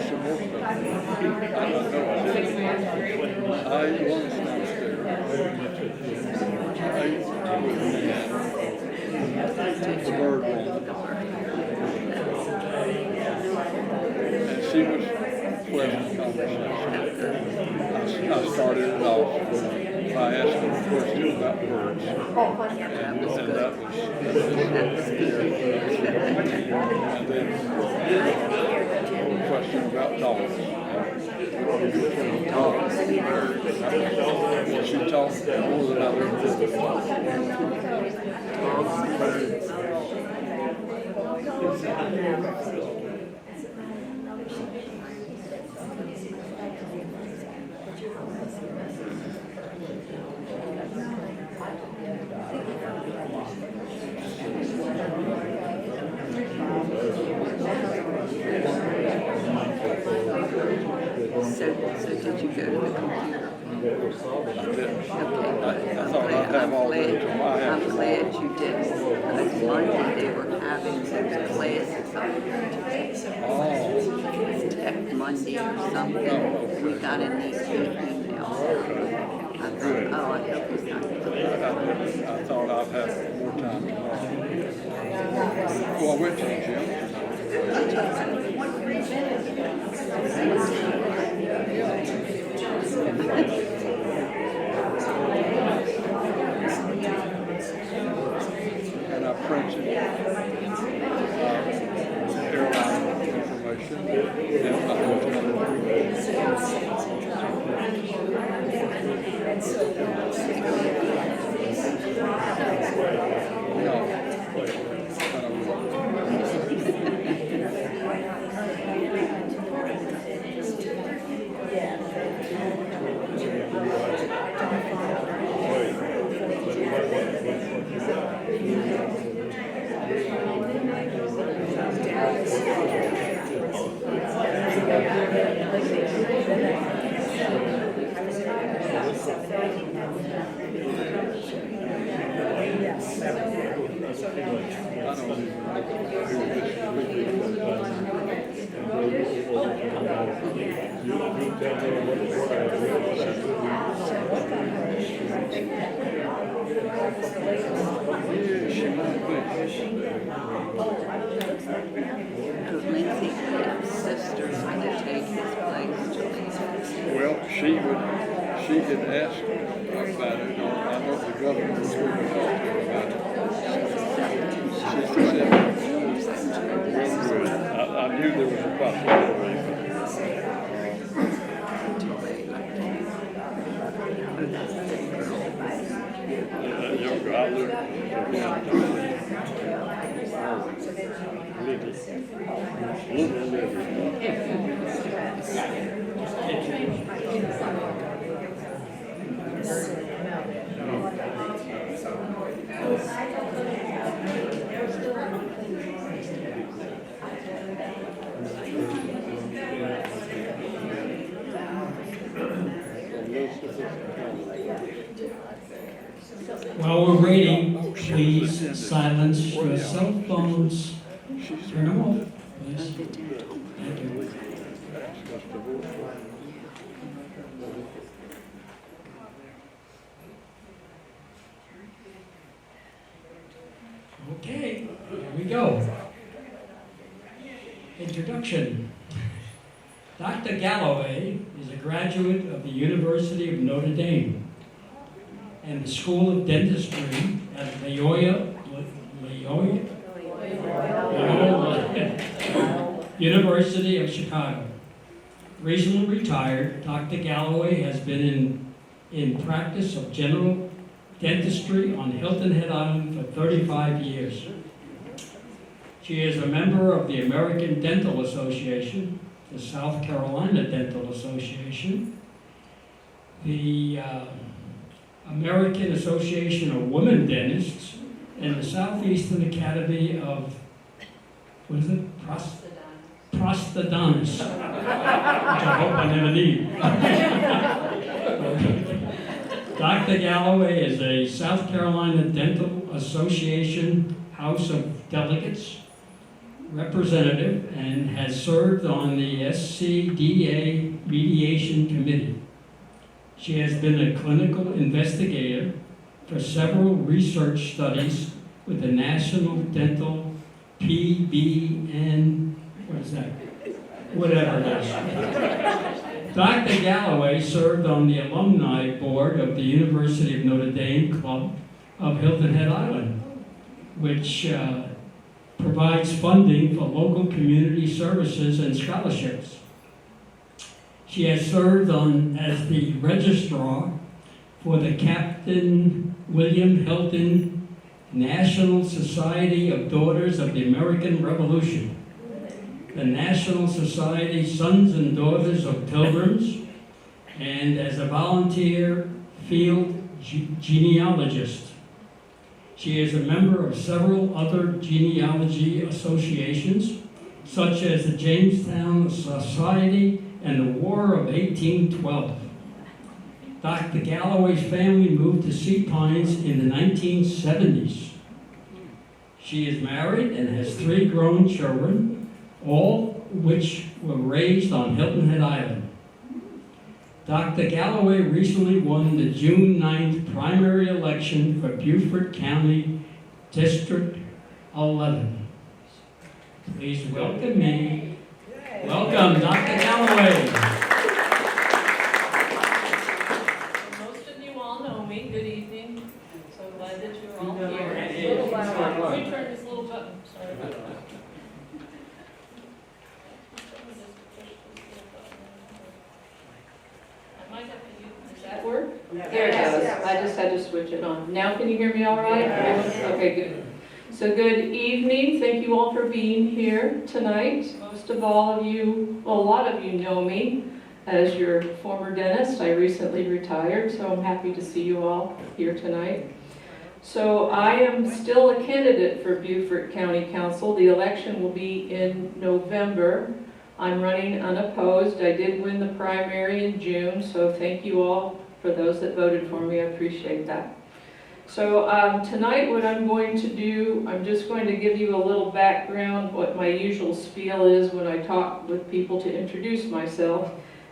Some more stuff. I don't know. I ate lunch downstairs. I ate the bird one. And she was pleasant conversation. I started it off by asking a question about birds. And that was good. And then a question about dogs. She talked more than I would So did you go to the computer? I thought I'd have all that to my I'm house. glad you did. Because Monday they were having those classes on Tech Monday or something. We got a neat email. I thought, oh, I hope it's not good. I thought I'd have more time tomorrow. Well, I went to the gym. And I printed airline information and my hotel. No. Because Lindsay Pitt's sister's going to take his place to leave. Well, she had asked about it, or I know the governor was going to talk to her about it. She said, well, good. I knew there was a possibility. That young girl, I looked at While we're waiting, please silence your cell phones. Turn them off, please. Thank you. Okay, here we go. Introduction. Dr. Galloway is a graduate of the University of Notre Dame and the School of Dentistry at Loyola University of Chicago. Recently retired, Dr. Galloway has been in practice of general dentistry on Hilton Head Island for 35 years. She is a member of the American Dental Association, the South Carolina Dental Association, the American Association of Women Dentists, and the Southeastern Academy of, what is it? prosthodontist, which I hope I never need. Dr. Galloway is a South Carolina Dental Association House of Delegates representative and has served on the SCDA Mediation Committee. She has been a clinical investigator for several research studies with the National Dental PBN, what is that? Whatever it is. Dr. Galloway served on the alumni board of the University of Notre Dame Club of Hilton Head Island, which provides funding for local community services and scholarships. She has served as the registrar for the Captain William Hilton National Society of Daughters of the American Revolution, the National Society Sons and Daughters of Pilgrims, and as a volunteer field genealogist. She is a member of several other genealogy associations, such as the Jamestown Society and the War of 1812. Dr. Galloway's family moved to Sea Pines in the 1970s. She is married and has 3 grown children, all which were raised on Hilton Head Island. Dr. Galloway recently won the June 9th primary election for Beaufort County District 11. Please welcome me. Welcome, Dr. Galloway. Most of you all know me. Good evening. So glad that you're all here. Let me turn this little button. Sorry about that. I might have to use, does that work? There it goes. I just had to switch it on. Now can you hear me all right? Okay, good. So good evening. Thank you all for being here tonight. Most of all of you, well, a lot of you know me as your former dentist. I recently retired, so I'm happy to see you all here tonight. So I am still a candidate for Beaufort County Council. The election will be in November. I'm running unopposed. I did win the primary in June, so thank you all for those that voted for me. I appreciate that. So tonight what I'm going to do, I'm just going to give you a little background, what my usual spiel is when I talk with people to introduce myself.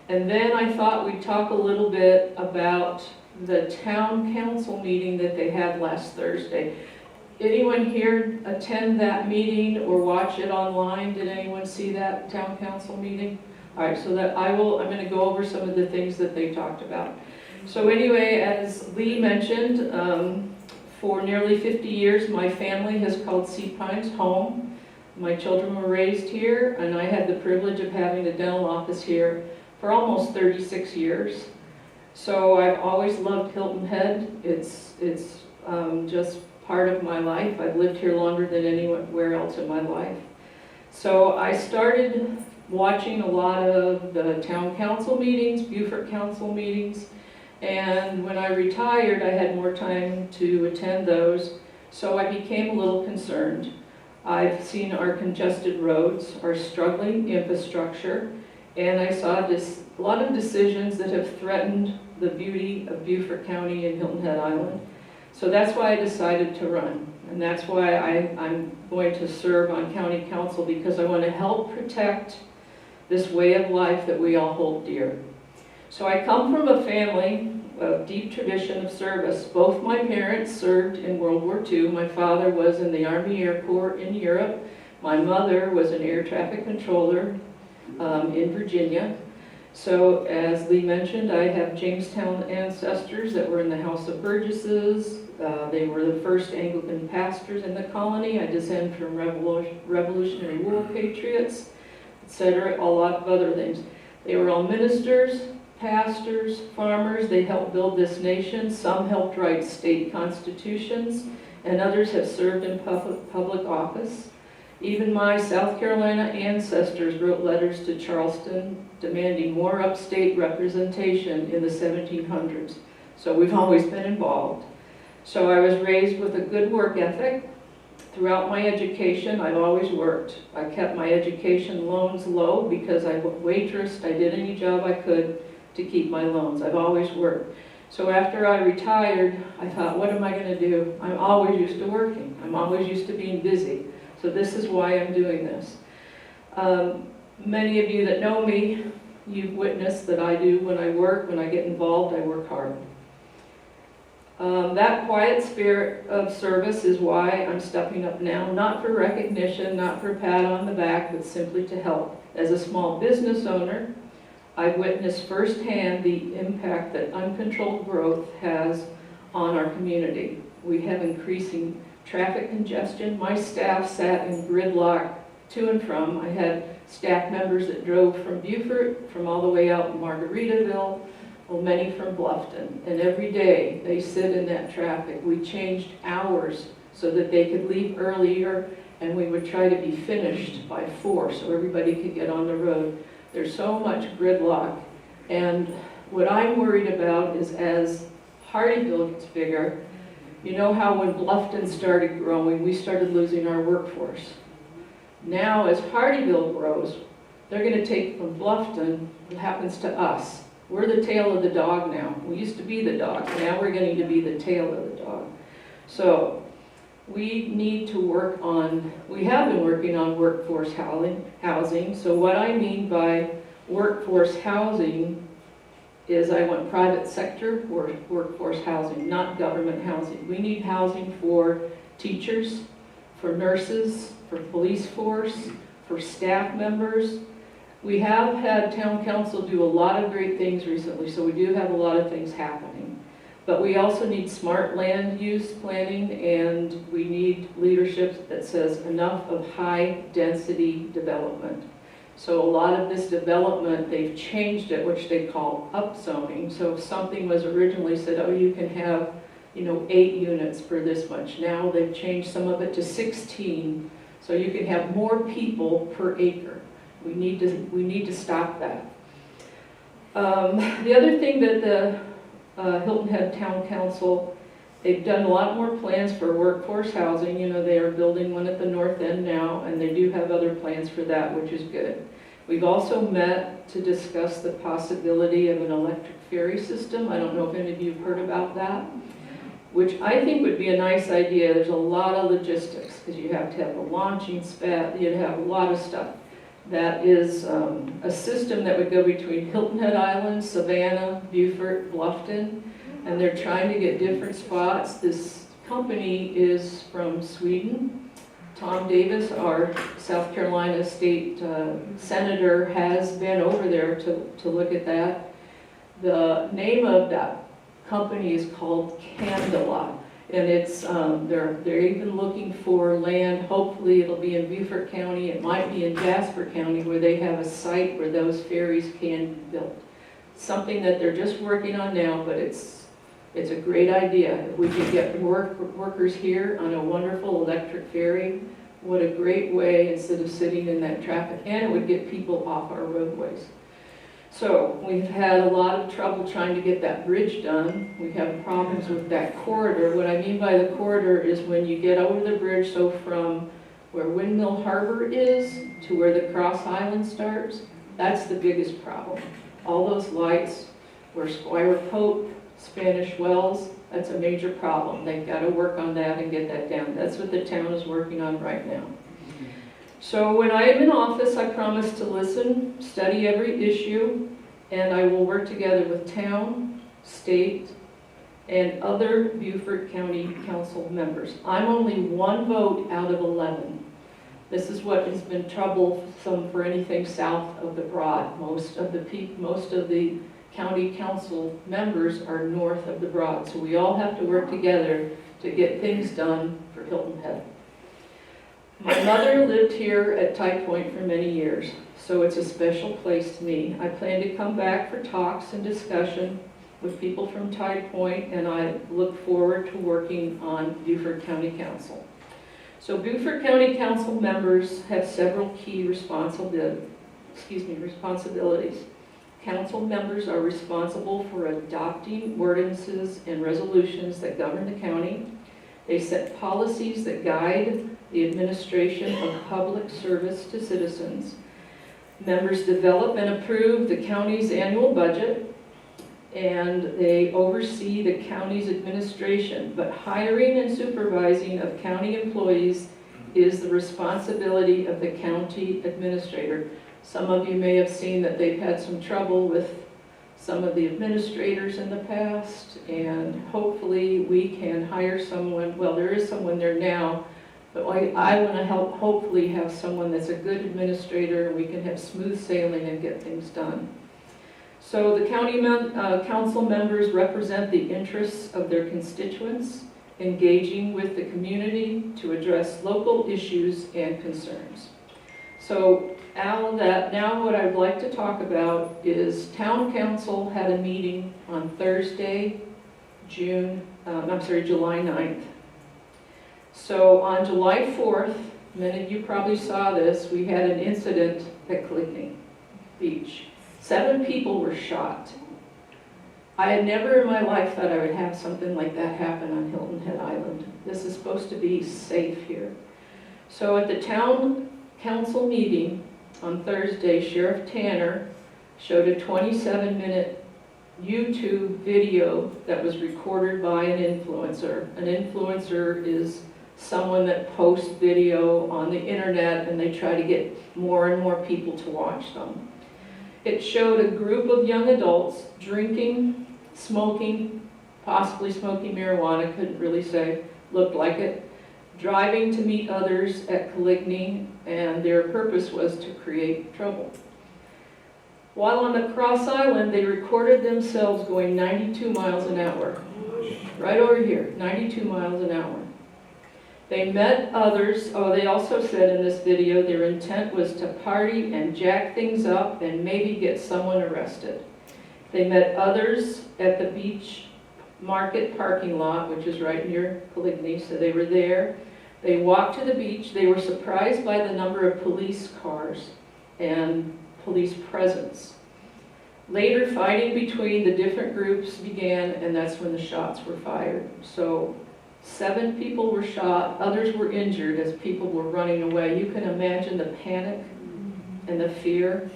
And then I thought we'd talk a little bit about the town council meeting that they had last Thursday. Anyone here attend that meeting or watch it online? Did anyone see that town council meeting? All right, so that I'm going to go over some of the things that they talked about. So anyway, as Lee mentioned, for nearly 50 years, my family has called Sea Pines home. My children were raised here, and I had the privilege of having a dental office here for almost 36 years. So I've always loved Hilton Head. It's just part of my life. I've lived here longer than anywhere else in my life. So I started watching a lot of the town council meetings, Beaufort council meetings, and when I retired, I had more time to attend those, so I became a little concerned. I've seen our congested roads, our struggling infrastructure, and I saw a lot of decisions that have threatened the beauty of Beaufort County and Hilton Head Island. So that's why I decided to run, and that's why I'm going to serve on county council, because I want to help protect this way of life that we all hold dear. So I come from a family of deep tradition of service. Both my parents served in World War II. My father was in the Army Air Corps in Europe. My mother was an air traffic controller in Virginia. So as Lee mentioned, I have Jamestown ancestors that were in the House of Burgesses. They were the first Anglican pastors in the colony. I descend from Revolutionary War patriots, etc., a lot of other things. They were all ministers, pastors, farmers. They helped build this nation. Some helped write state constitutions, and others have served in public office. Even my South Carolina ancestors wrote letters to Charleston demanding more upstate representation in the 1700s. So we've always been involved. So I was raised with a good work ethic. Throughout my education, I've always worked. I kept my education loans low because I waitressed, I did any job I could to keep my loans. I've always worked. So after I retired, I thought, what am I going to do? I'm always used to working. I'm always used to being busy. So this is why I'm doing this. Many of you that know me, you've witnessed that I do when I work, when I get involved, I work hard. That quiet spirit of service is why I'm stepping up now, not for recognition, not for a pat on the back, but simply to help. As a small business owner, I've witnessed firsthand the impact that uncontrolled growth has on our community. We have increasing traffic congestion. My staff sat in gridlock to and from. I had staff members that drove from Beaufort, from all the way out in Margaritaville, well, many from Bluffton. And every day they sit in that traffic. We changed hours so that they could leave earlier, and we would try to be finished by 4 so everybody could get on the road. There's so much gridlock, and what I'm worried about is as Hardyville gets bigger, you know how when Bluffton started growing, we started losing our workforce. Now, as Hardyville grows, they're going to take from Bluffton what happens to us. We're the tail of the dog now. We used to be the dog. Now we're getting to be the tail of the dog. So we need to work on, we have been working on workforce housing. So what I mean by workforce housing is I want private sector workforce housing, not government housing. We need housing for teachers, for nurses, for police force, for staff members. We have had town council do a lot of great things recently, so we do have a lot of things happening. But we also need smart land use planning, and we need leadership that says enough of high density development. So a lot of this development, they've changed it, which they call upzoning. So if something was originally said, oh, you can have, 8 units for this much. Now they've changed some of it to 16, so you can have more people per acre. We need to stop that. The other thing that the Hilton Head Town Council, they've done a lot more plans for workforce housing. They are building one at the north end now, and they do have other plans for that, which is good. We've also met to discuss the possibility of an electric ferry system. I don't know if any of you have heard about that, which I think would be a nice idea. There's a lot of logistics, because you have to have a launching pad, you'd have a lot of stuff. That is a system that would go between Hilton Head Island, Savannah, Beaufort, Bluffton, and they're trying to get different spots. This company is from Sweden. Tom Davis, our South Carolina state senator, has been over there to look at that. The name of that company is called Candela. And it's they're even looking for land. Hopefully it'll be in Beaufort County. It might be in Jasper County, where they have a site where those ferries can be built. Something that they're just working on now, but it's a great idea. If we could get workers here on a wonderful electric ferry, what a great way instead of sitting in that traffic, and it would get people off our roadways. So we've had a lot of trouble trying to get that bridge done. We have problems with that corridor. What I mean by the corridor is when you get over the bridge, so from where Windmill Harbor is to where the Cross Island starts, that's the biggest problem. All those lights where Squire Pope, Spanish Wells, that's a major problem. They've got to work on that and get that down. That's what the town is working on right now. So when I am in office, I promise to listen, study every issue, and I will work together with town, state, and other Beaufort County Council members. I'm only 1 vote out of 11. This is what has been troublesome for anything south of the Broad. Most of the county council members are north of the Broad, so we all have to work together to get things done for Hilton Head. My mother lived here at TidePointe for many years, so it's a special place to me. I plan to come back for talks and discussion with people from TidePointe, and I look forward to working on Beaufort County Council. So Beaufort County Council members have several key responsibilities. Council members are responsible for adopting ordinances and resolutions that govern the county. They set policies that guide the administration of public service to citizens. Members develop and approve the county's annual budget, and they oversee the county's administration. But hiring and supervising of county employees is the responsibility of the county administrator. Some of you may have seen that they've had some trouble with some of the administrators in the past, and hopefully we can hire someone. Well, there is someone there now, but I want to help hopefully have someone that's a good administrator, and we can have smooth sailing and get things done. So the county council members represent the interests of their constituents, engaging with the community to address local issues and concerns. So now what I'd like to talk about is town council had a meeting on Thursday, July 9th. So on July 4th, many of you probably saw this, we had an incident at Coligny Beach. 7 people were shot. I had never in my life thought I would have something like that happen on Hilton Head Island. This is supposed to be safe here. So at the town council meeting on Thursday, Sheriff Tanner showed a 27-minute YouTube video that was recorded by an influencer. An influencer is someone that posts video on the internet, and they try to get more and more people to watch them. It showed a group of young adults drinking, smoking, possibly smoking marijuana, couldn't really say, looked like it, driving to meet others at Coligny, and their purpose was to create trouble. While on the Cross Island, they recorded themselves going 92 miles an hour. Right over here, 92 miles an hour. They met others. They also said in this video their intent was to party and jack things up and maybe get someone arrested. They met others at the beach market parking lot, which is right near Coligny, so they were there. They walked to the beach. They were surprised by the number of police cars and police presence. Later, fighting between the different groups began, and that's when the shots were fired. So 7 people were shot, others were injured as people were running away. You can imagine the panic and the fear.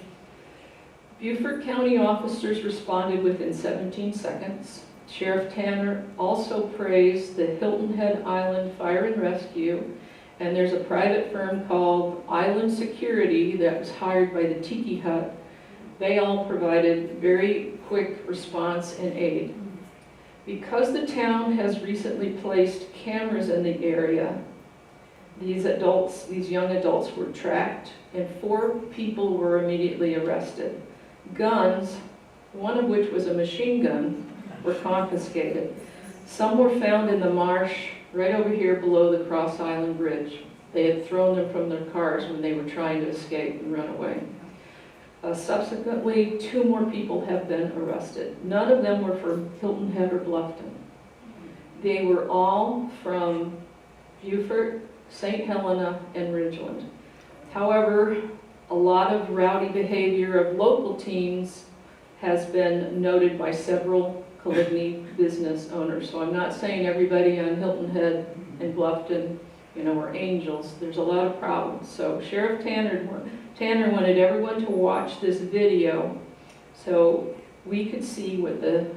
Beaufort County officers responded within 17 seconds. Sheriff Tanner also praised the Hilton Head Island Fire and Rescue, and there's a private firm called Island Security that was hired by the Tiki Hut. They all provided very quick response and aid. Because the town has recently placed cameras in the area, these young adults were tracked, and 4 people were immediately arrested. Guns, one of which was a machine gun, were confiscated. Some were found in the marsh right over here below the Cross Island Bridge. They had thrown them from their cars when they were trying to escape and run away. Subsequently, 2 more people have been arrested. None of them were from Hilton Head or Bluffton. They were all from Beaufort, St. Helena, and Ridgeland. However, a lot of rowdy behavior of local teens has been noted by several Coligny business owners. So I'm not saying everybody on Hilton Head and Bluffton, are angels. There's a lot of problems. So Sheriff Tanner wanted everyone to watch this video so we could see what the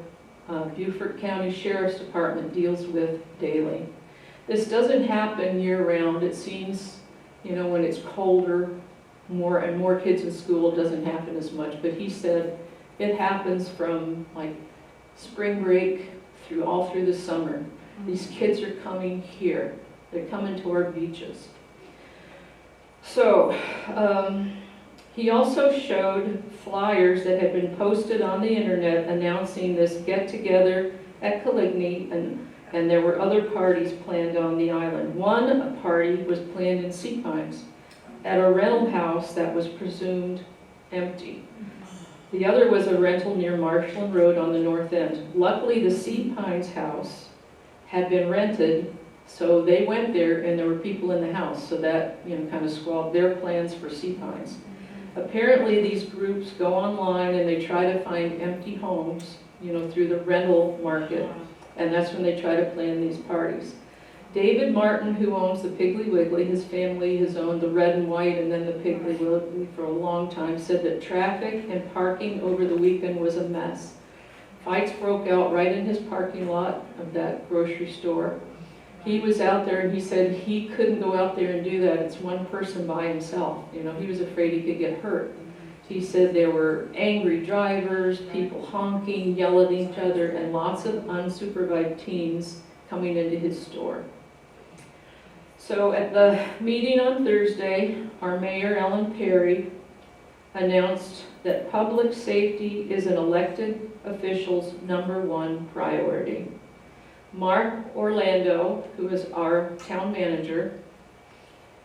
Beaufort County Sheriff's Department deals with daily. This doesn't happen year-round. It seems, when it's colder, more kids in school, it doesn't happen as much. But he said it happens from like spring break all through the summer. These kids are coming here. They're coming to our beaches. So he also showed flyers that had been posted on the internet announcing this get-together at Coligny, and there were other parties planned on the island. One party was planned in Sea Pines at a rental house that was presumed empty. The other was a rental near Marshland Road on the north end. Luckily, the Sea Pines house had been rented, so they went there and there were people in the house, so that kind of squelched their plans for Sea Pines. Apparently, these groups go online and they try to find empty homes, through the rental market, and that's when they try to plan these parties. David Martin, who owns the Piggly Wiggly, his family has owned the red and white and then the Piggly Wiggly for a long time, said that traffic and parking over the weekend was a mess. Fights broke out right in his parking lot of that grocery store. He was out there and he said he couldn't go out there and do that. It's one person by himself. You know, he was afraid he could get hurt. He said there were angry drivers, people honking, yelling at each other, and lots of unsupervised teens coming into his store. So at the meeting on Thursday, our mayor, Ellen Perry, announced that public safety is an elected official's #1 priority. Mark Orlando, who is our town manager,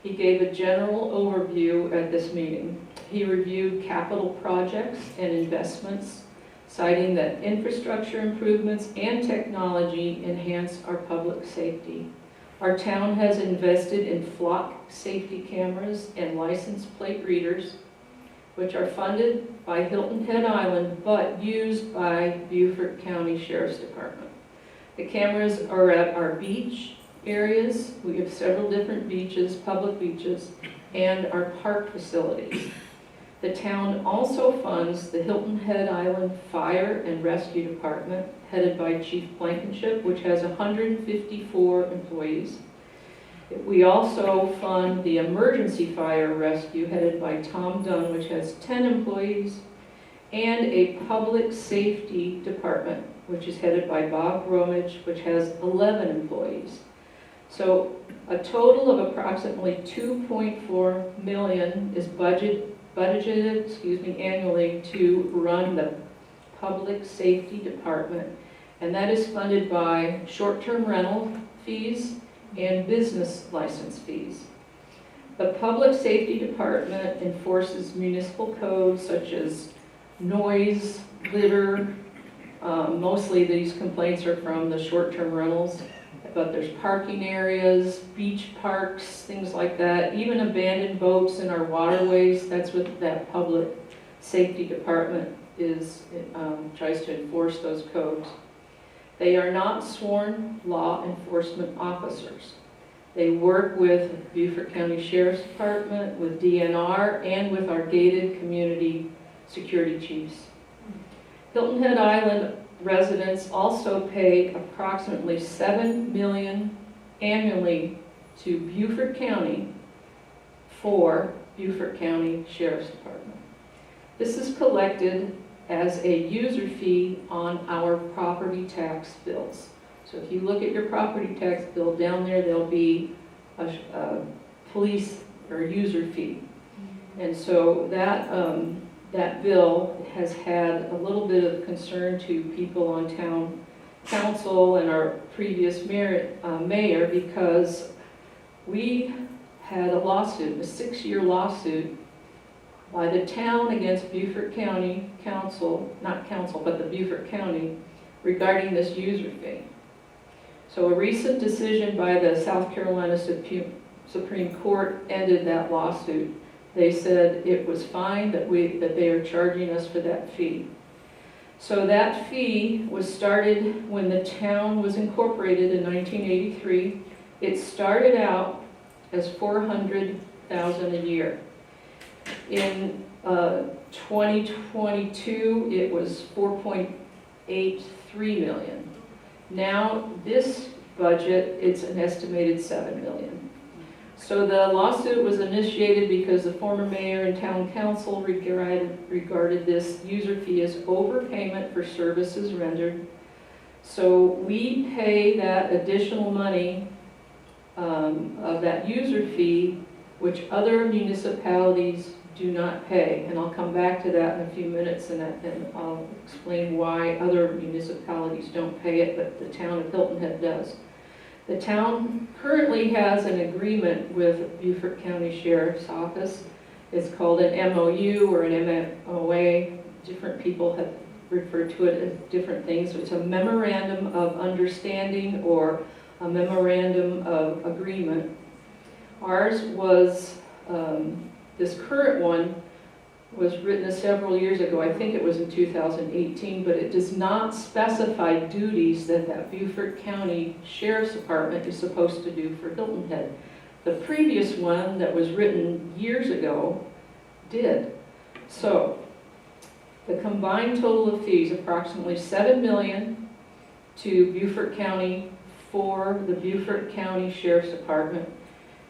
he gave a general overview at this meeting. He reviewed capital projects and investments, citing that infrastructure improvements and technology enhance our public safety. Our town has invested in flock safety cameras and license plate readers, which are funded by Hilton Head Island but used by Beaufort County Sheriff's Department. The cameras are at our beach areas. We have several different beaches, public beaches, and our park facilities. The town also funds the Hilton Head Island Fire and Rescue Department, headed by Chief Blankenship, which has 154 employees. We also fund the Emergency Fire Rescue, headed by Tom Dunn, which has 10 employees, and a Public Safety Department, which is headed by Bob Romage, which has 11 employees. So a total of approximately $2.4 million is budgeted annually to run the Public Safety Department, and that is funded by short-term rental fees and business license fees. The Public Safety Department enforces municipal codes such as noise, litter. Mostly these complaints are from the short-term rentals, but there's parking areas, beach parks, things like that, even abandoned boats in our waterways. That's what that Public Safety Department is, tries to enforce those codes. They are not sworn law enforcement officers. They work with Beaufort County Sheriff's Department, with DNR, and with our gated community security chiefs. Hilton Head Island residents also pay approximately $7 million annually to Beaufort County for Beaufort County Sheriff's Department. This is collected as a user fee on our property tax bills. So if you look at your property tax bill, down there there'll be a police or user fee. And so that bill has had a little bit of concern to people on town council and our previous mayor, because we had a lawsuit, a 6-year lawsuit by the town against Beaufort County Council, not council, but the Beaufort County, regarding this user fee. So a recent decision by the South Carolina Supreme Court ended that lawsuit. They said it was fine that they are charging us for that fee. So that fee was started when the town was incorporated in 1983. It started out as $400,000 a year. In 2022, it was $4.83 million. Now, this budget, it's an estimated $7 million. So the lawsuit was initiated because the former mayor and town council regarded this user fee as overpayment for services rendered. So we pay that additional money of that user fee, which other municipalities do not pay. And I'll come back to that in a few minutes, and I'll explain why other municipalities don't pay it, but the town of Hilton Head does. The town currently has an agreement with Beaufort County Sheriff's Office. It's called an MOU or an MOA. Different people have referred to it as different things. So it's a memorandum of understanding or a memorandum of agreement. Ours was, this current one was written several years ago. I think it was in 2018, but it does not specify duties that Beaufort County Sheriff's Department is supposed to do for Hilton Head. The previous one that was written years ago did. So the combined total of fees, approximately $7 million to Beaufort County for the Beaufort County Sheriff's Department.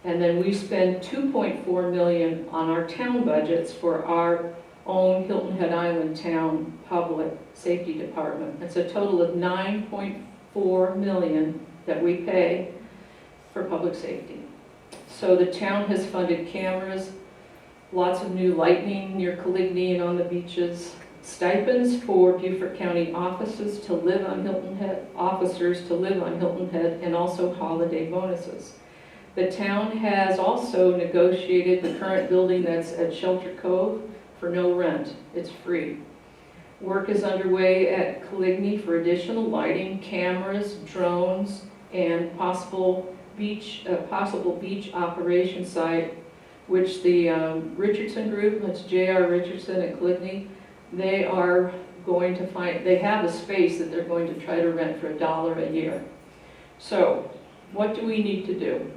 And then we spend $2.4 million on our town budgets for our own Hilton Head Island Town Public Safety Department. It's a total of $9.4 million that we pay for public safety. So the town has funded cameras, lots of new lighting near Coligny and on the beaches, stipends for Beaufort County officers to live on Hilton Head, and also holiday bonuses. The town has also negotiated the current building that's at Shelter Cove for no rent. It's free. Work is underway at Coligny for additional lighting, cameras, drones, and possible beach operation site, which the Richardson Group, that's J.R. Richardson at Coligny, they are going to they have a space that they're going to try to rent for $1 a year. So, what do we need to do?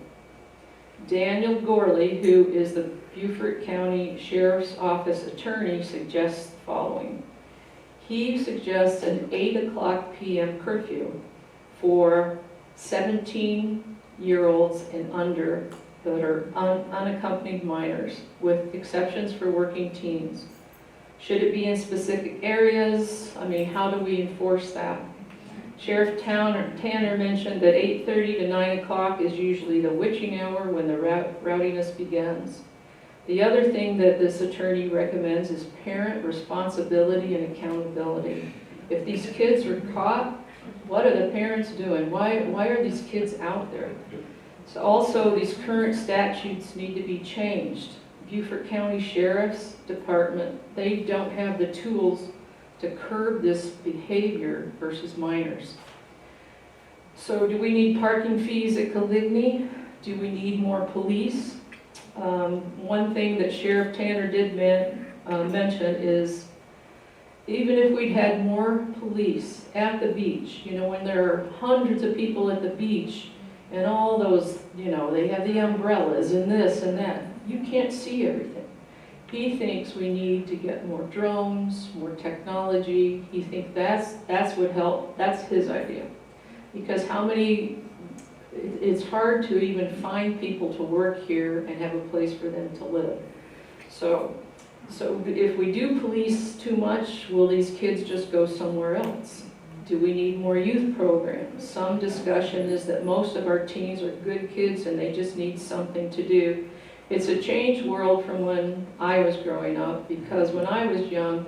Daniel Gorley, who is the Beaufort County Sheriff's Office attorney, suggests the following. He suggests an 8:00 p.m. curfew for 17-year-olds and under that are unaccompanied minors, with exceptions for working teens. Should it be in specific areas? I mean, how do we enforce that? Sheriff Tanner mentioned that 8:30 to 9 o'clock is usually the witching hour when the rowdiness begins. The other thing that this attorney recommends is parent responsibility and accountability. If these kids are caught, what are the parents doing? Why are these kids out there? So also, these current statutes need to be changed. Beaufort County Sheriff's Department, they don't have the tools to curb this behavior versus minors. So do we need parking fees at Coligny? Do we need more police? One thing that Sheriff Tanner did mention is even if we'd had more police at the beach, you know, when there are hundreds of people at the beach and all those, you know, they have the umbrellas and this and that, you can't see everything. He thinks we need to get more drones, more technology. He thinks that's what help. That's his idea. Because it's hard to even find people to work here and have a place for them to live. So if we do police too much, will these kids just go somewhere else? Do we need more youth programs? Some discussion is that most of our teens are good kids and they just need something to do. It's a changed world from when I was growing up, because when I was young,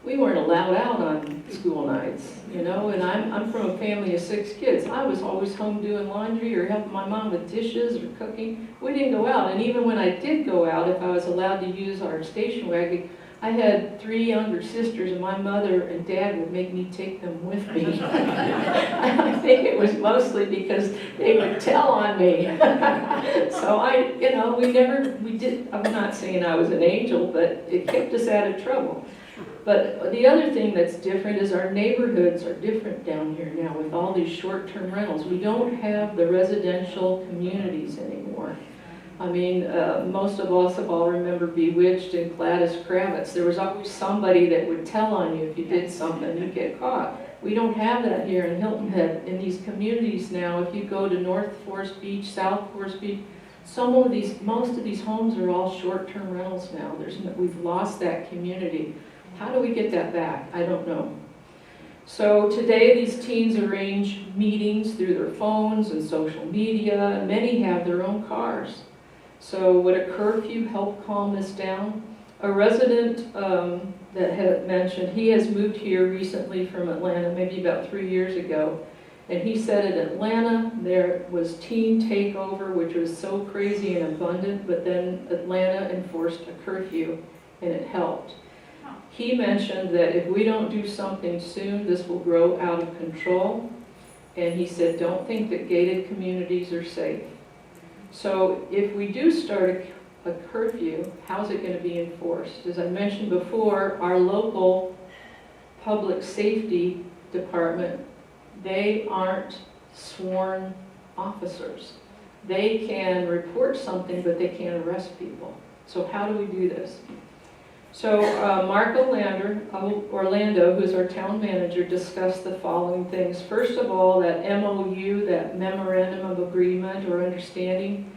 we weren't allowed out on school nights, you know, and I'm from a family of 6 kids. I was always home doing laundry or helping my mom with dishes or cooking. We didn't go out, and even when I did go out, if I was allowed to use our station wagon, I had 3 younger sisters, and my mother and dad would make me take them with me. I think it was mostly because they would tell on me. So I'm not saying I was an angel, but it kept us out of trouble. But the other thing that's different is our neighborhoods are different down here now with all these short-term rentals. We don't have the residential communities anymore. I mean, most of us have all remember Bewitched and Gladys Kravitz. There was always somebody that would tell on you if you did something, you'd get caught. We don't have that here in Hilton Head. In these communities now, if you go to North Forest Beach, South Forest Beach, most of these homes are all short-term rentals now. We've lost that community. How do we get that back? I don't know. So today these teens arrange meetings through their phones and social media. Many have their own cars. So would a curfew help calm this down? A resident that had mentioned, he has moved here recently from Atlanta, maybe about 3 years ago, and he said in Atlanta there was teen takeover, which was so crazy and abundant, but then Atlanta enforced a curfew and it helped. He mentioned that if we don't do something soon, this will grow out of control, and he said don't think that gated communities are safe. So if we do start a curfew, how's it gonna be enforced? As I mentioned before, our local public safety department, they aren't sworn officers. They can report something, but they can't arrest people. So how do we do this? So Mark Orlando, who's our town manager, discussed the following things. First of all, that MOU, that memorandum of agreement or understanding,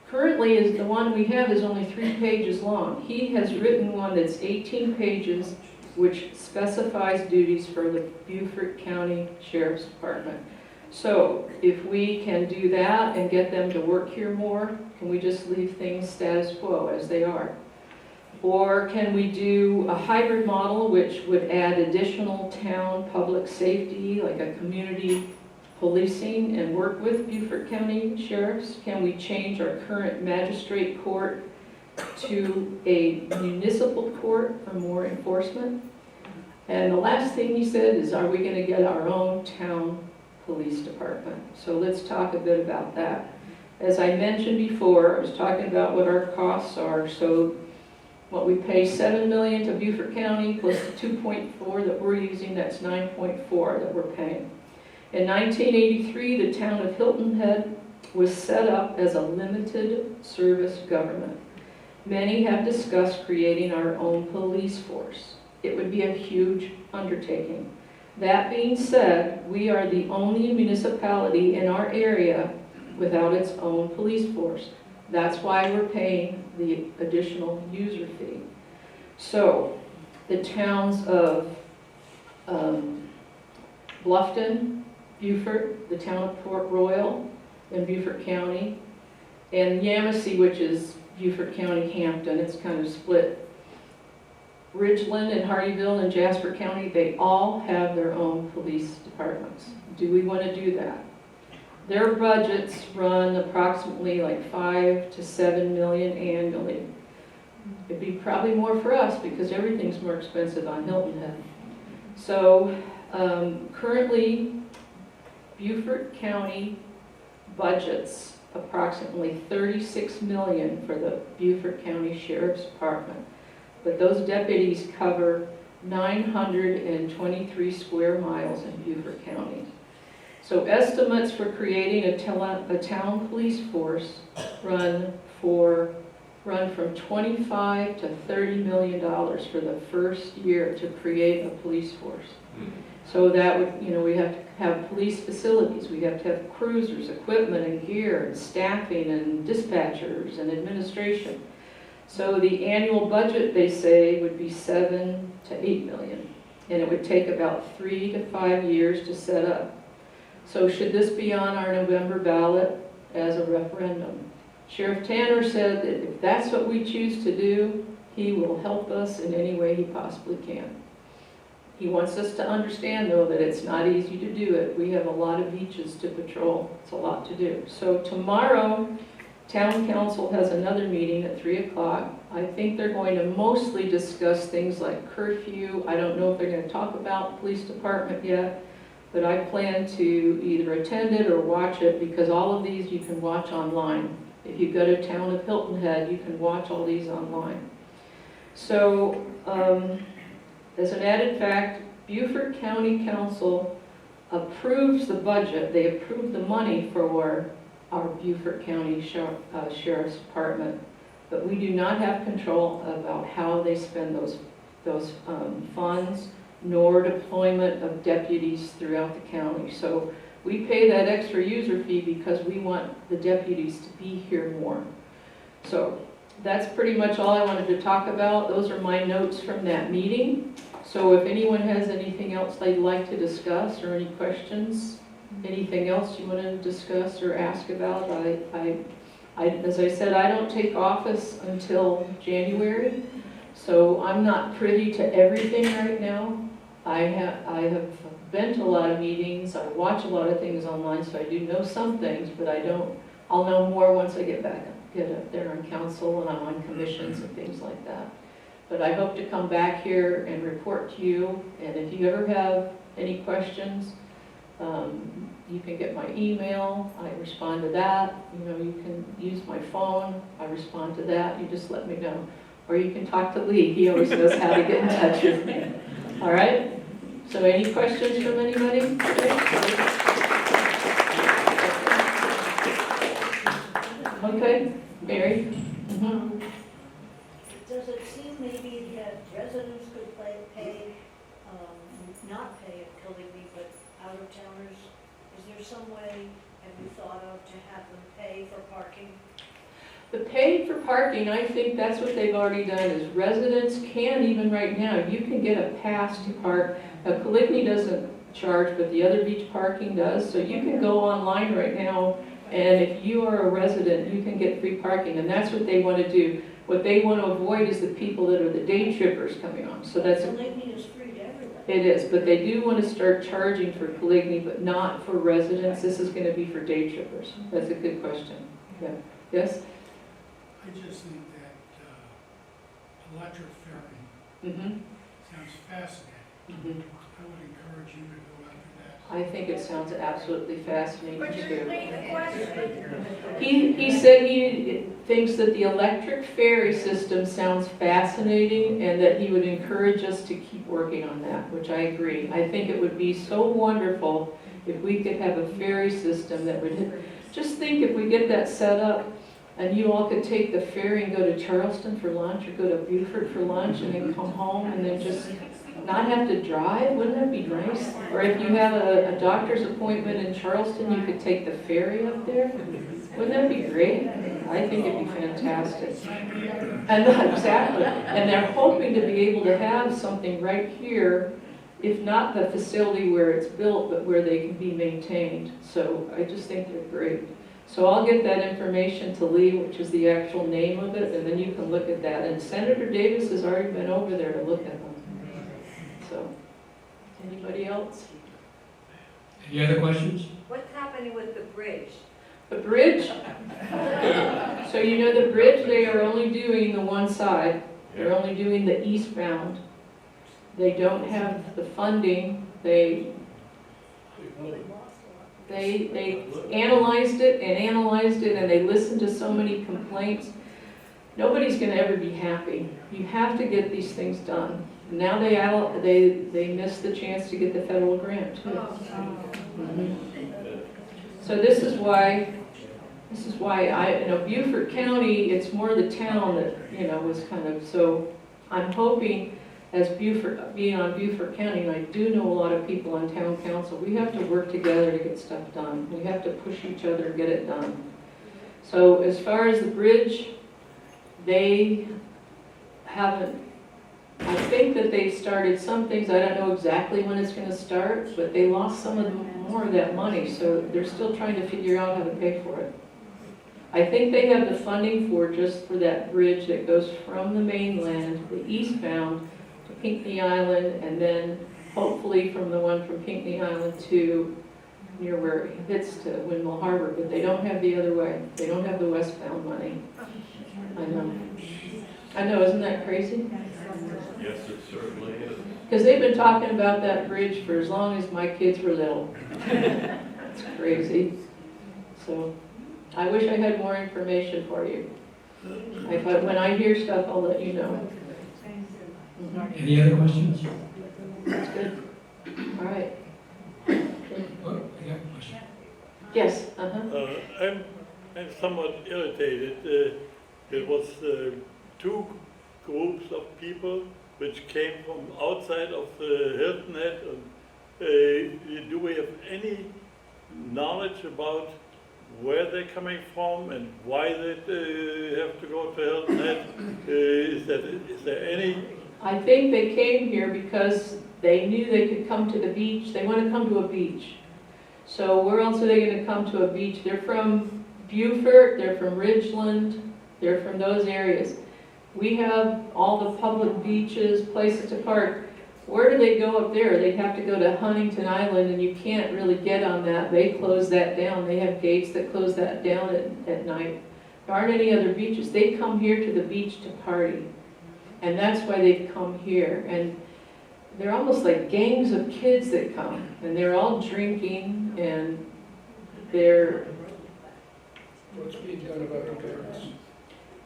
currently is the one we have is only 3 pages long. He has written one that's 18 pages, which specifies duties for the Beaufort County Sheriff's Department. So if we can do that and get them to work here more, can we just leave things status quo as they are? Or can we do a hybrid model which would add additional town public safety, like a community policing, and work with Beaufort County sheriffs? Can we change our current magistrate court to a municipal court for more enforcement? And the last thing he said is, are we going to get our own town police department? So let's talk a bit about that. As I mentioned before, I was talking about what our costs are. So what we pay $7 million to Beaufort County plus the 2.4 that we're using, that's 9.4 that we're paying. In 1983, the town of Hilton Head was set up as a limited service government. Many have discussed creating our own police force. It would be a huge undertaking. That being said, we are the only municipality in our area without its own police force. That's why we're paying the additional user fee. So the towns of Bluffton, Beaufort, the town of Port Royal in Beaufort County, and Yamasee, which is Beaufort County, Hampton, it's kind of split. Ridgeland and Hardyville and Jasper County, they all have their own police departments. Do we want to do that? Their budgets run approximately like 5 to 7 million annually. It'd be probably more for us because everything's more expensive on Hilton Head. So currently, Beaufort County budgets approximately 36 million for the Beaufort County Sheriff's Department. But those deputies cover 923 square miles in Beaufort County. So estimates for creating a town police force run from 25 to 30 million dollars for the first year to create a police force. So that would, we have to have police facilities, we have to have cruisers, equipment and gear, and staffing and dispatchers and administration. So the annual budget, they say, would be 7 to 8 million, and it would take about 3 to 5 years to set up. So should this be on our November ballot as a referendum? Sheriff Tanner said that if that's what we choose to do, he will help us in any way he possibly can. He wants us to understand, though, that it's not easy to do it. We have a lot of beaches to patrol. It's a lot to do. So tomorrow, Town Council has another meeting at 3 o'clock. I think they're going to mostly discuss things like curfew. I don't know if they're going to talk about the police department yet, but I plan to either attend it or watch it because all of these you can watch online. If you go to Town of Hilton Head, you can watch all these online. So, as an added fact, Beaufort County Council approves the budget. They approve the money for our Beaufort County Sheriff's Department, but we do not have control about how they spend those funds, nor deployment of deputies throughout the county. So we pay that extra user fee because we want the deputies to be here more. So that's pretty much all I wanted to talk about. Those are my notes from that meeting. So if anyone has anything else they'd like to discuss or any questions, anything else you want to discuss or ask about, as I said, I don't take office until January, so I'm not privy to everything right now. I have been to a lot of meetings, I watch a lot of things online, so I do know some things, but I'll know more once I get up there on council and I'm on commissions and things like that. But I hope to come back here and report to you, and if you ever have any questions, You can get my email, I respond to that. You know, you can use my phone, I respond to that. You just let me know. Or you can talk to Lee, he always knows how to get in touch with me. All right? So any questions from anybody? Okay, Mary? Mhm. Does it seem maybe that residents could not pay at Killigny, but out-of-towners? Is there some way, have you thought of, to have them pay for parking? The paid for parking, I think that's what they've already done, is residents can, even right now, you can get a pass to park. Now, Killigny doesn't charge, but the other beach parking does, so you can go online right now, and if you are a resident, you can get free parking, and that's what they want to do. What they want to avoid is the people that are the day trippers coming on, so that's. Killigny is free to everybody. It is, but they do want to start charging for Killigny, but not for residents. This is going to be for day trippers. That's a good question. Yeah. Yes? I just think that electric ferry Mm-hmm. sounds fascinating. Mm-hmm. I would encourage you to go after that. I think it sounds absolutely fascinating But you're too. repeating the question. He said he thinks that the electric ferry system sounds fascinating and that he would encourage us to keep working on that, which I agree. I think it would be so wonderful if we could have a ferry system that would, just think if we get that set up and you all could take the ferry and go to Charleston for lunch or go to Beaufort for lunch and then come home and then just not have to drive, wouldn't that be nice? Or if you have a doctor's appointment in Charleston, you could take the ferry up there. Wouldn't that be great? I think it'd be fantastic. And exactly. And they're hoping to be able to have something right here, if not the facility where it's built, but where they can be maintained. So I just think they're great. So I'll get that information to Lee, which is the actual name of it, and then you can look at that. And Senator Davis has already been over there to look at them. So, anybody else? Any other questions? What's happening with the bridge? The bridge? So you know the bridge, they are only doing the one side. They're only doing the eastbound. They don't have the funding. They analyzed it and analyzed it, and they listened to so many complaints. Nobody's going to ever be happy. You have to get these things done. Now they missed the chance to get the federal grant too. Mhm. So this is why Beaufort County, it's more the town that, was kind of, so I'm hoping as being on Beaufort County, and I do know a lot of people on town council, we have to work together to get stuff done. We have to push each other and get it done. So as far as the bridge, they haven't, I think that they've started some things. I don't know exactly when it's going to start, but they lost some of more of that money, so they're still trying to figure out how to pay for it. I think they have the funding just for that bridge that goes from the mainland, the eastbound, to Pinckney Island, and then hopefully from the one from Pinckney Island to near where it hits to Windmill Harbor, but they don't have the other way. They don't have the westbound money. I know, isn't that crazy? Yes, it certainly is. Because they've been talking about that bridge for as long as my kids were little. It's crazy. So, I wish I had more information for you. When I hear stuff, I'll let you know. Any other questions? That's good. All right. Oh, I got a question. Yes, I'm somewhat irritated. It was two groups of people which came from outside of the Hilton Head. Do we have any knowledge about where they're coming from and why they have to go to Hilton Head? Is there any? I think they came here because they knew they could come to the beach. They want to come to a beach. So where else are they going to come to a beach? They're from Beaufort, they're from Ridgeland, they're from those areas. We have all the public beaches, places to park. Where do they go up there? They'd have to go to Huntington Island, and you can't really get on that. They close that down. They have gates that close that down at night. There aren't any other beaches. They come here to the beach to party. And that's why they've come here. And they're almost like gangs of kids that come. And they're all drinking, and they're, What's being done about the parents?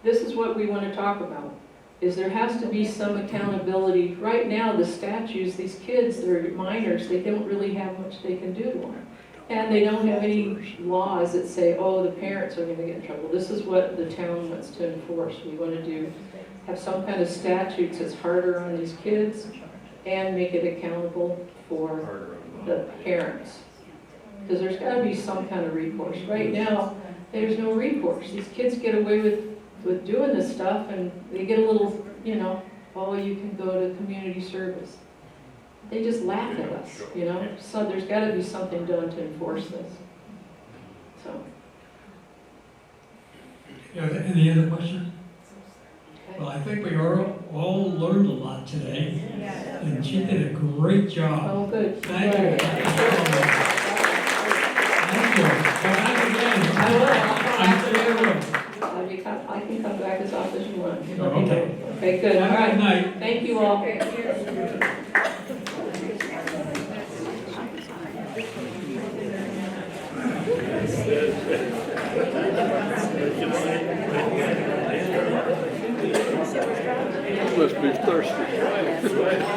this is what we want to talk about, is there has to be some accountability. Right now, the statutes, these kids, they're minors, they don't really have much they can do to them. And they don't have any laws that say, oh, the parents are gonna get in trouble. This is what the town wants to enforce. We want to do, have some kind of statutes that's harder on these kids and make it accountable for the parents. Because there's gotta be some kind of recourse. Right now, there's no recourse. These kids get away with doing this stuff and they get a little, you know, oh, you can go to community service. They just laugh at us, you know? So there's gotta be something done to enforce this. So, Yeah, any other questions? Well, I think we all learned a lot today, and she did a great job. oh, good. Thank you. Thank you. Come back again. I will. I'm there. I can come back as often as you want. Let me know. Okay. Okay, good, all Have a right. good night. Thank you all. You must be thirsty.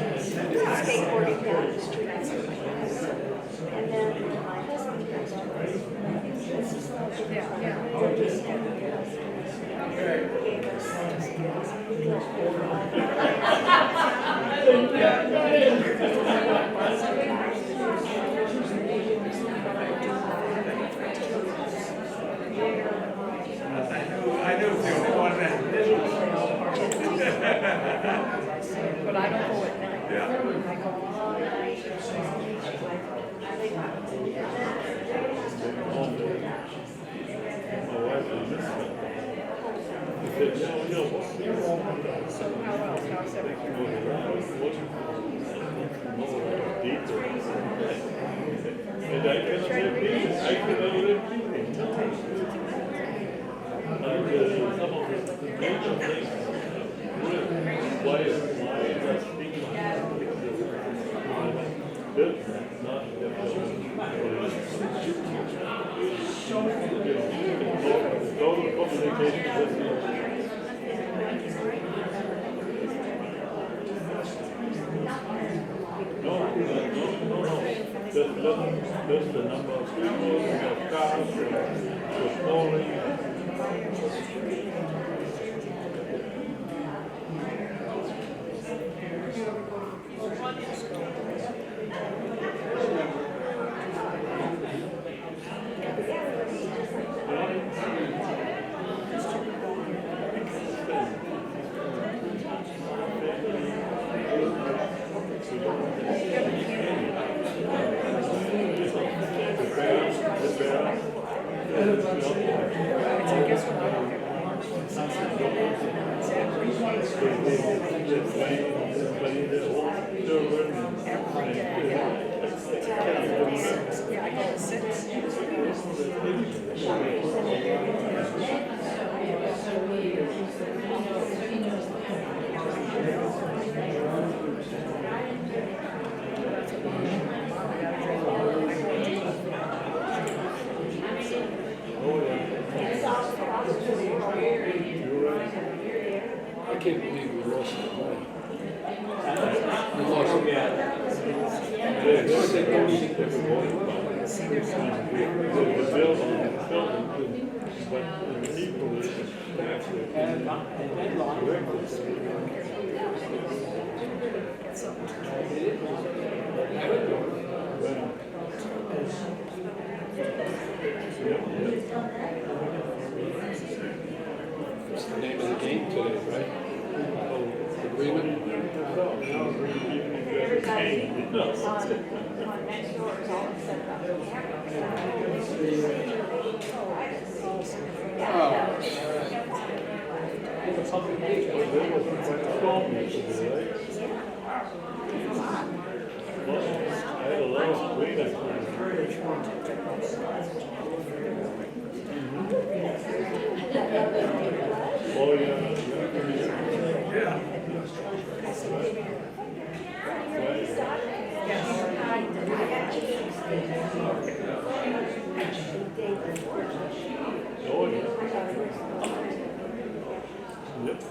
Skateboarding down the street. And then my husband goes to this is I knew the one that but I don't go at night. Yeah. I go all night. Just the number of people, the cars, the polling. I can't believe we lost the money. We lost it. It's the name of the game today, right? Agreement? Oh, yeah. Oh, yeah. Yep.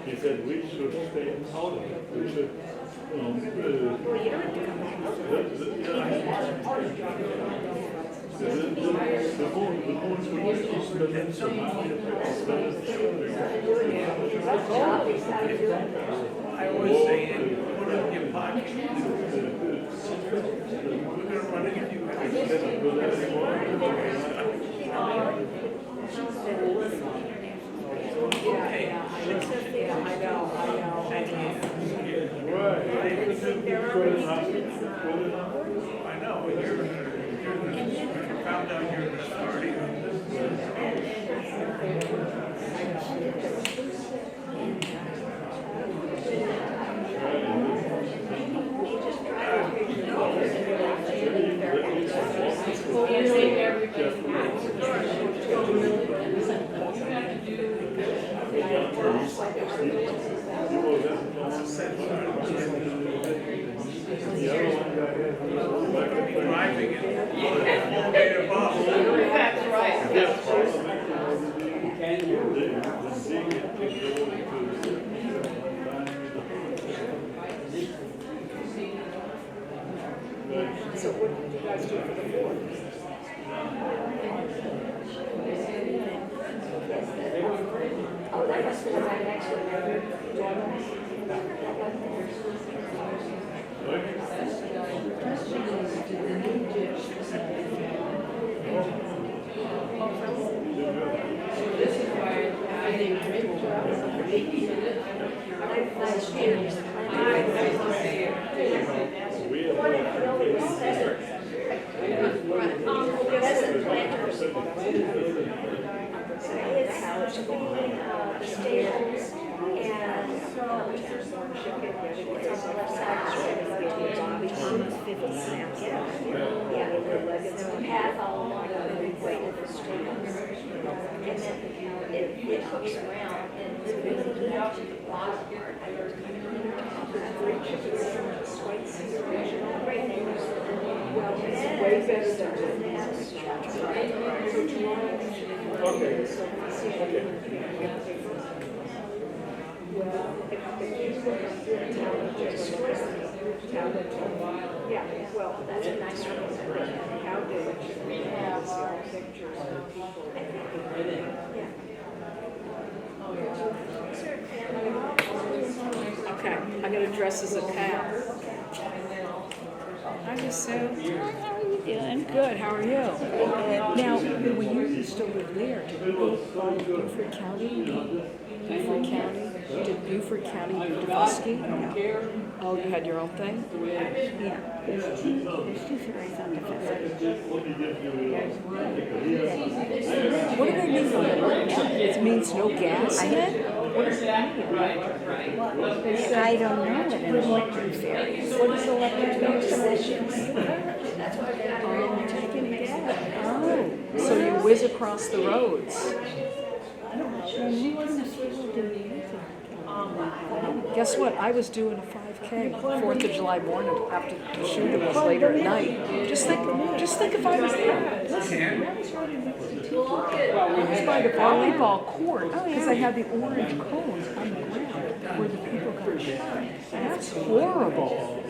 He said we should stay out of it. We should, I always say, put it in your pocket. We're gonna run into you. I know, you're found out you're an authority on driving it. That's right. So what did you guys do for the board? Oh, that must have been right next to it hooks around and it's really well, it's way better than yeah, well, that's a nice one. How do we have pictures of people? Okay, I'm gonna dress as a cow. Hi, Miss Sue. Hi, how are you doing? Good, how are you? Now, when you used to live there, did you go by Beaufort County? Beaufort County? Did Beaufort County move to Husky? No. Oh, you had your own thing? Yeah, there's two ferries on the Pacific. What do they mean by that? It means no gas in it? What does that mean? Right. I don't know what an electric ferry is. What is electric ferry? Oh, so you whiz across the roads. Guess what? I was doing a 5K 4th of July morning after the shooting was later at night. Just think if I was there. Listen, I was running next to T. I was by the volleyball court because I had the orange cones on the ground where the people got shot. That's horrible.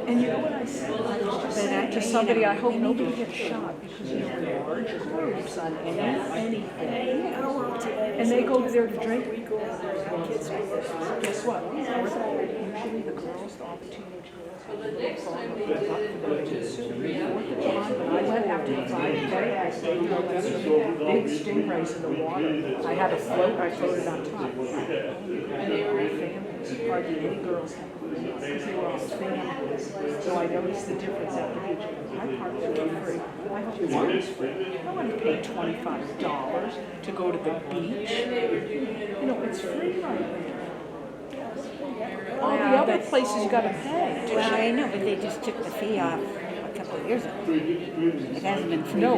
And you know what I said to somebody? I hope nobody gets shot because you know large groups on anything, and they go there to drink. Guess what? Usually the girls, all the teenage girls, So the next time they did it, when I went after the 5K, I stayed there with big stingrays in the water. I had a float, I floated on top. And they were families, hardly any girls had because they were all families. So I noticed the difference at the beach. I parked there for free. I hope the water's free. I want to pay $25 to go to the beach. You know, it's free right there. All the other places you got to pay. Well, I know, but they just took the fee off a couple of years ago. It hasn't been free. No,